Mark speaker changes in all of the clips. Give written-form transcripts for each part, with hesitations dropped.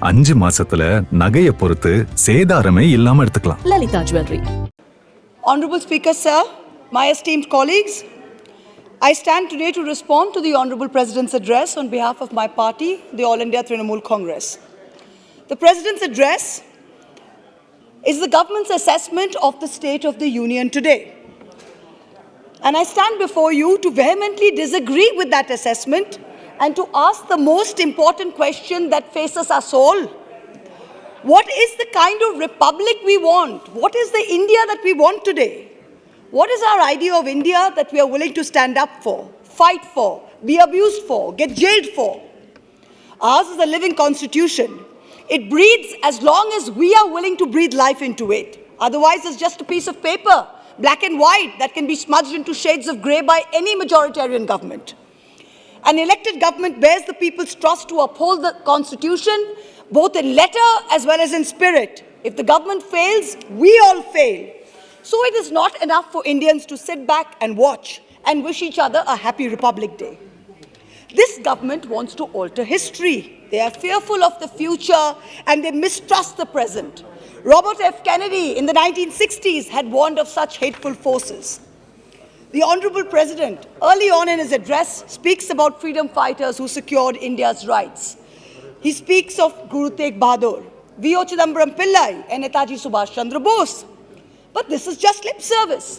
Speaker 1: 5 மாசத்துல நகைய பொறுத்து சேதாரமே இல்லாம எடுத்துக்கலாம்.
Speaker 2: Lalithaa Jewellery.
Speaker 3: Honorable Speaker, sir, my esteemed colleagues, I stand today to respond to the Honorable President's address on behalf of my party, the All India Trinamool Congress. The President's address is the government's assessment of the state of the Union today. And I stand before you to vehemently disagree with that assessment and to ask the most important question that faces us all. What is the kind of republic we want? What is the India that we want today? What is our idea of India that we are willing to stand up for, fight for, be abused for, get jailed for? Ours is a living constitution. It breathes as long as we are willing to breathe life into it. Otherwise, it's just a piece of paper, black and white, that can be smudged into shades of grey by any majoritarian government. An elected government bears the people's trust to uphold the constitution, both in letter as well as in spirit. If the government fails, we all fail. So it is not enough for Indians to sit back and watch and wish each other a happy Republic Day. This government wants to alter history. They are fearful of the future and they mistrust the present. Robert F. Kennedy in the 1960s had warned of such hateful forces. The Honorable President, early on in his address, speaks about freedom fighters who secured India's rights. He speaks of Guru Tegh Bahadur, V.O. Chidambaram Pillai, and Netaji Subhash Chandra Bose. But this is just lip service.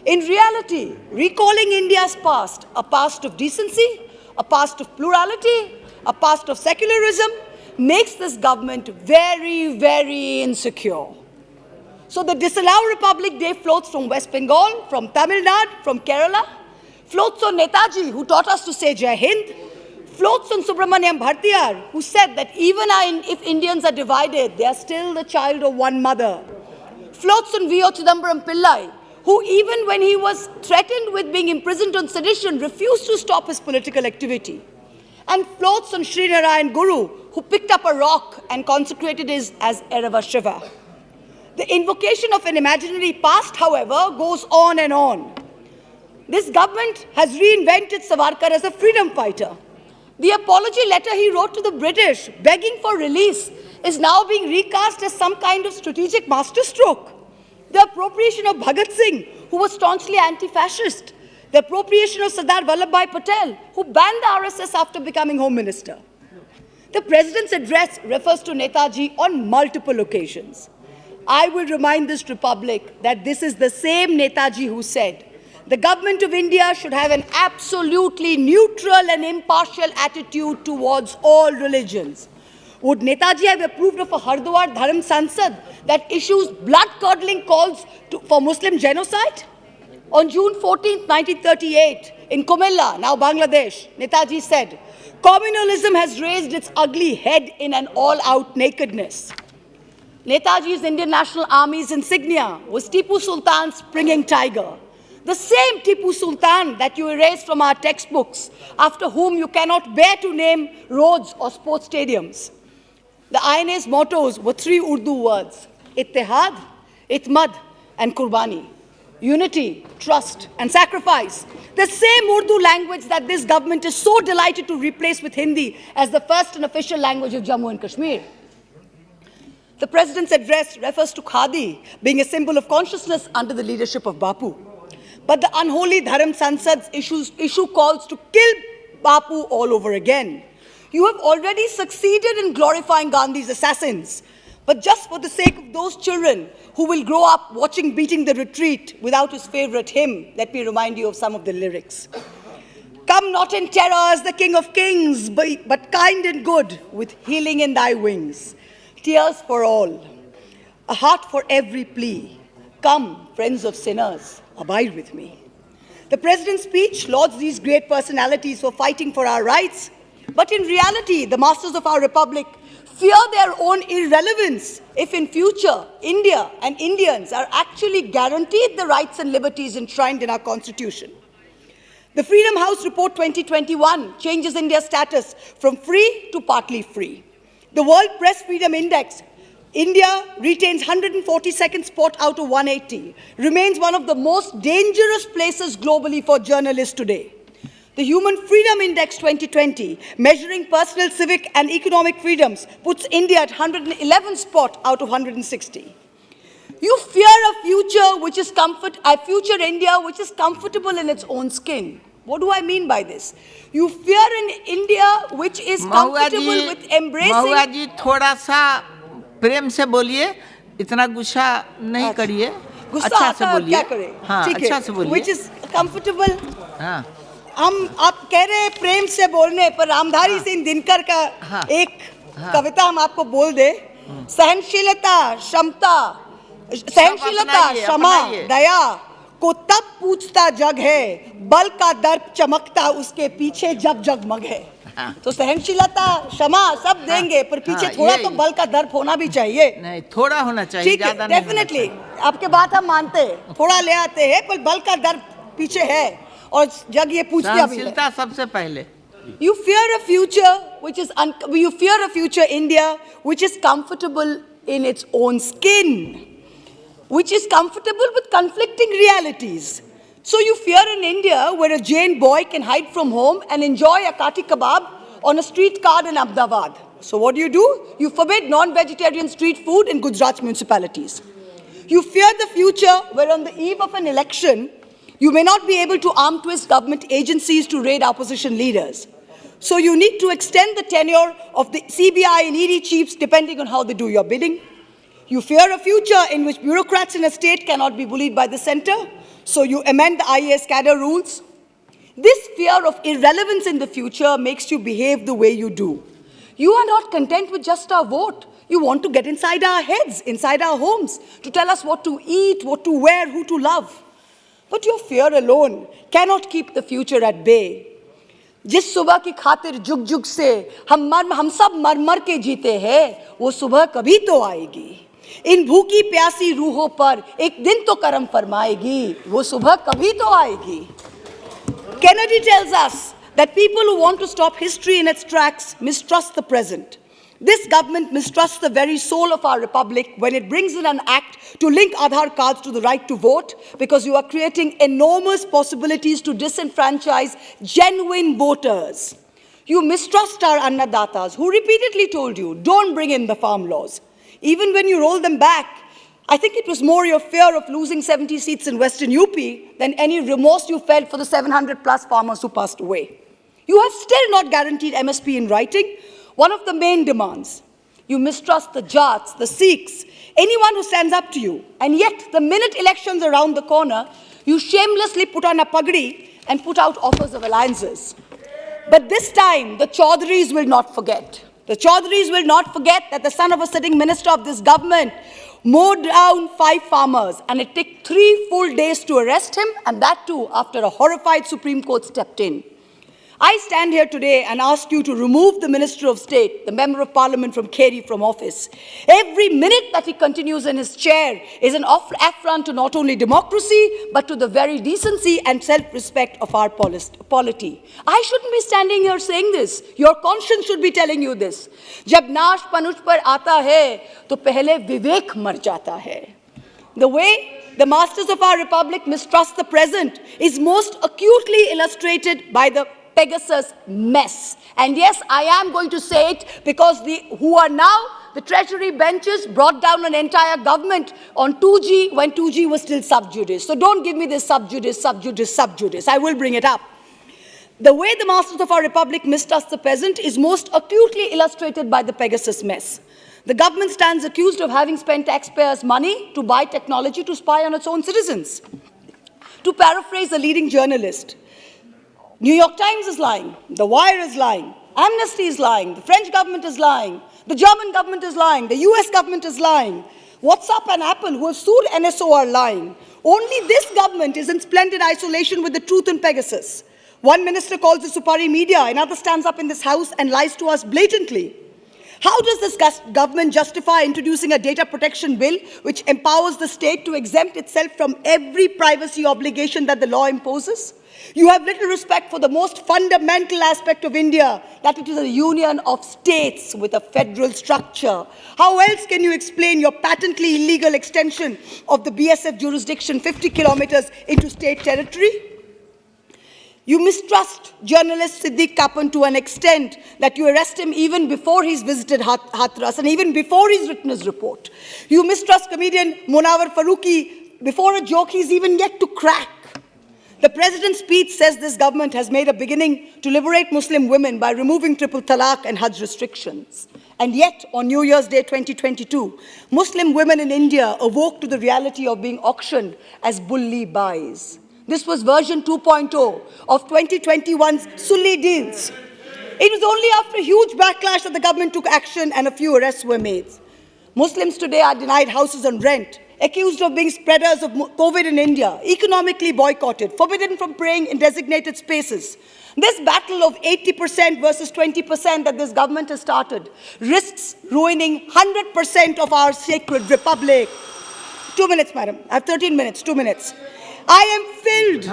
Speaker 3: In reality, recalling India's past, a past of decency, a past of plurality, a past of secularism, makes this government very, very insecure. So the Disallow Republic Day floats from West Bengal, from Tamil Nadu, from Kerala, floats on Netaji, who taught us to say Jai Hind, floats on Subramaniam Bhartiyar, who said that even if Indians are divided, they are still the child of one mother. Floats on V.O. Chidambaram Pillai, who even when he was threatened with being imprisoned on sedition, refused to stop his political activity. And floats on Sri Narayan Guru, who picked up a rock and consecrated it as Erava Shiva. The invocation of an imaginary past, however, goes on and on. This government has reinvented Savarkar as a freedom fighter. The apology letter he wrote to the British, begging for release, is now being recast as some kind of strategic masterstroke. The appropriation of Bhagat Singh, who was staunchly anti-fascist. The appropriation of Sardar Vallabhbhai Patel, who banned the RSS after becoming Home Minister. The President's address refers to Netaji on multiple occasions. I will remind this Republic that this is the same Netaji who said, the government of India should have an absolutely neutral and impartial attitude towards all religions. Would Netaji have approved of a Hardwar Dharam Sansad that issues blood-curdling calls for Muslim genocide? On June 14, 1938, in Kumilla, now Bangladesh, Netaji said, communalism has raised its ugly head in an all-out nakedness. Netaji's Indian National Army's insignia was Tipu Sultan's springing tiger. The same Tipu Sultan that you erased from our textbooks, after whom you cannot bear to name roads or sports stadiums. The INA's mottos were 3 Urdu words, Ittihad, Itmad, and Qurbani. Unity, trust, and sacrifice. The same Urdu language that this government is so delighted to replace with Hindi as the first and official language of Jammu and Kashmir. The President's address refers to Khadi being a symbol of consciousness under the leadership of Bapu. But the unholy Dharam Sansad's issue calls to kill Bapu all over again. You have already succeeded in glorifying Gandhi's assassins. But just for the sake of those children who will grow up watching Beating the Retreat without his favorite hymn, let me remind you of some of the lyrics. Come not in terror as the King of Kings, but kind and good with healing in thy wings. Tears for all, a heart for every plea. Come, friends of sinners, abide with me. The President's speech lauds these great personalities for fighting for our rights, but in reality, the masters of our republic fear their own irrelevance if in future India and Indians are actually guaranteed the rights and liberties enshrined in our constitution. The Freedom House Report 2021 changes India's status from free to partly free. The World Press Freedom Index, India retains 142nd spot out of 180, remains one of the most dangerous places globally for journalists today. The Human Freedom Index 2020, measuring personal, civic, and economic freedoms, puts India at 111th spot out of 160. You fear a future which is a future India which is comfortable in its own skin. What do I mean by this? You fear an India which is comfortable with embracing.
Speaker 2: महुआ जी थोड़ा सा प्रेम से बोलिए, इतना गुस्सा नहीं करिए, अच्छा से बोलिए,
Speaker 3: क्या करें?
Speaker 2: हाँ, अच्छा से बोलिए,
Speaker 3: which is comfortable.
Speaker 2: हाँ,
Speaker 3: आप कह रहे हैं प्रेम से बोलने पर रामधारी सिंह दिनकर का एक कविता हम आपको बोल दे, सहनशीलता, क्षमा, दया को तब पूछता जग है, बल का दर्प चमकता उसके पीछे जब जगमग है. तो सहनशीलता, क्षमा सब देंगे, पर पीछे थोड़ा तो बल का दर्प होना भी चाहिए.
Speaker 2: नहीं, थोड़ा होना चाहिए, ज्यादा नहीं.
Speaker 3: डेफिनेटली आपके बात हम मानते हैं, थोड़ा ले आते हैं, पर बल का दर्प पीछे है और जग ये पूछते अभी है.
Speaker 2: सहनशीलता सबसे पहले.
Speaker 3: You fear a future you fear a future India which is comfortable in its own skin, which is comfortable with conflicting realities. So you fear an India where a Jain boy can hide from home and enjoy a kati kebab on a street cart in Ahmedabad. So what do? You forbid non-vegetarian street food in Gujarat municipalities. You fear the future where on the eve of an election, you may not be able to arm twist government agencies to raid opposition leaders. So you need to extend the tenure of the CBI and ED chiefs depending on how they do your bidding. You fear a future in which bureaucrats in a state cannot be bullied by the center, so you amend the IAS cadre rules. This fear of irrelevance in the future makes you behave the way you do. You are not content with just our vote. You want to get inside our heads, inside our homes, to tell us what to eat, what to wear, who to love. But your fear alone cannot keep the future at bay. जिस सुबह की खातिर जुग जुग से हम सब मर मर के जीते हैं, वो सुबह कभी तो आएगी. इन भूखी प्यासी रूहों पर एक दिन तो करम फरमाएगी, वो सुबह कभी तो आएगी. Kennedy tells us that people who want to stop history in its tracks mistrust the present. This government mistrusts the very soul of our republic when it brings in an act to link Aadhaar cards to the right to vote, because you are creating enormous possibilities to disenfranchise genuine voters. You mistrust our Annadatas who repeatedly told you, don't bring in the farm laws. Even when you roll them back, I think it was more your fear of losing 70 seats in Western UP than any remorse you felt for the 700 plus farmers who passed away. You have still not guaranteed MSP in writing, one of the main demands. You mistrust the Jats, the Sikhs, anyone who stands up to you. And yet, the minute elections are around the corner, you shamelessly put on a pagdi and put out offers of alliances. But this time, the Chaudharys will not forget. The Chaudharys will not forget that the son of a sitting minister of this government mowed down 5 farmers, and it took 3 full days to arrest him, and that too after a horrified Supreme Court stepped in. I stand here today and ask you to remove the Minister of State, the Member of Parliament from Kerry, from office. Every minute that he continues in his chair is an affront to not only democracy, but to the very decency and self-respect of our polity. I shouldn't be standing here saying this. Your conscience should be telling you this. जब नाश पनुष पर आता है, तो पहले विवेक मर जाता है. The way the masters of our republic mistrust the present is most acutely illustrated by the Pegasus mess. And yes, I am going to say it because who are now the treasury benches brought down an entire government on 2G when 2G was still sub judice. So don't give me this sub judice, sub judice, sub judice. I will bring it up. The way the masters of our republic mistrust the present is most acutely illustrated by the Pegasus mess. The government stands accused of having spent taxpayers' money to buy technology to spy on its own citizens. To paraphrase a leading journalist, New York Times is lying, The Wire is lying, Amnesty is lying, the French government is lying, the German government is lying, the US government is lying, WhatsApp and Apple, who have sued NSO, are lying. Only this government is in splendid isolation with the truth in Pegasus. One minister calls it Supari media, another stands up in this house and lies to us blatantly. How does this government justify introducing a data protection bill which empowers the state to exempt itself from every privacy obligation that the law imposes? You have little respect for the most fundamental aspect of India, that it is a union of states with a federal structure. How else can you explain your patently illegal extension of the BSF jurisdiction 50 kilometers into state territory? You mistrust journalist Siddiq Kapan to an extent that you arrest him even before he's visited Hathras and even before he's written his report. You mistrust comedian Munawar Farooqi before a joke he's even yet to crack. The president's speech says this government has made a beginning to liberate Muslim women by removing triple talaq and Hajj restrictions. And yet, on New Year's Day 2022, Muslim women in India awoke to the reality of being auctioned as bully buys. This was version 2.0 of 2021's Sulli deals. It was only after a huge backlash that the government took action and a few arrests were made. Muslims today are denied houses on rent, accused of being spreaders of COVID in India, economically boycotted, forbidden from praying in designated spaces. This battle of 80% versus 20% that this government has started risks ruining 100% of our sacred republic. 2 minutes, madam. I have 13 minutes, 2 minutes. I am filled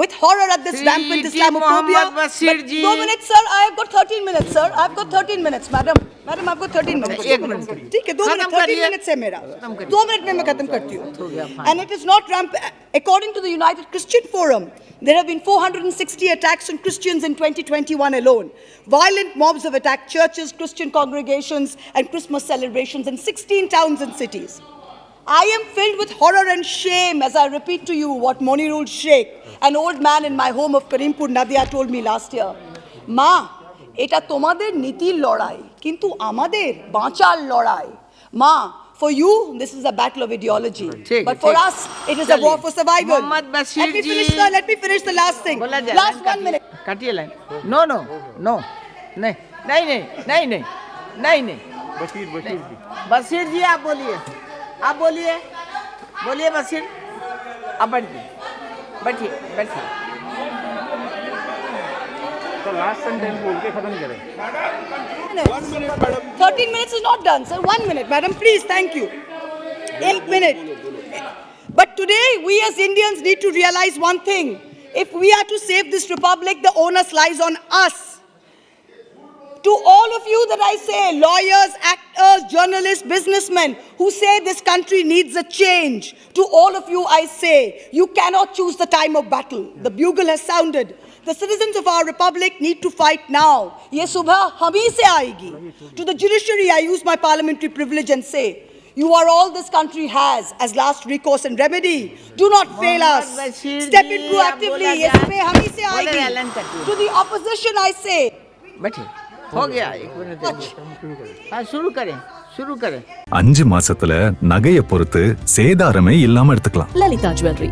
Speaker 3: with horror at this rampant Islamophobia. But 2 minutes, sir. I have got 13 minutes, sir. I have got 13 minutes, madam. Madam, I've got 13 minutes. 2 minutes. ठीक है, 2 minutes. 13 minutes है मेरा. 2 minutes में मैं खत्म करती हूँ. And it is not rampant. According to the United Christian Forum, there have been 460 attacks on Christians in 2021 alone. Violent mobs have attacked churches, Christian congregations, and Christmas celebrations in 16 towns and cities. I am filled with horror and shame as I repeat to you what Monirul Sheikh, an old man in my home of Karimpur, Nadia, told me last year. Ma, এটা তোমাদের নীতির লড়াই, কিন্তু আমাদের বাঁচার লড়াই. Ma, for you, this is a battle of ideology. But for us, it is a war for survival. Let me finish the last thing. Last 1 minute.
Speaker 2: काटिए line. No. नहीं. बशीर जी आप बोलिए. बोलिए बशीर. आप बैठिए.
Speaker 4: तो लास्ट सेंटेंस बोल के खत्म करें.
Speaker 3: 13 minutes is not done, sir. 1 minute, madam, please, thank you. 1 minute. But today, we as Indians need to realize one thing. If we are to save this republic, the onus lies on us. To all of you that I say, lawyers, actors, journalists, businessmen, who say this country needs a change, to all of you I say, you cannot choose the time of battle. The bugle has sounded. The citizens of our republic need to fight now. Ye subha hum hi se aayegi. To the judiciary, I use my parliamentary privilege and say, you are all this country has as last recourse and remedy. Do not fail us. Step in proactively. Ye subha hum hi se aayegi. To the opposition, I say.
Speaker 2: बैठिए. हो गया 1 minute. हाँ, शुरू करें.
Speaker 1: 5 மாசத்துல நகையை பொறுத்து சேதாரமே இல்லாம எடுத்துக்கலாம்.
Speaker 5: Lalithaa Jewellery.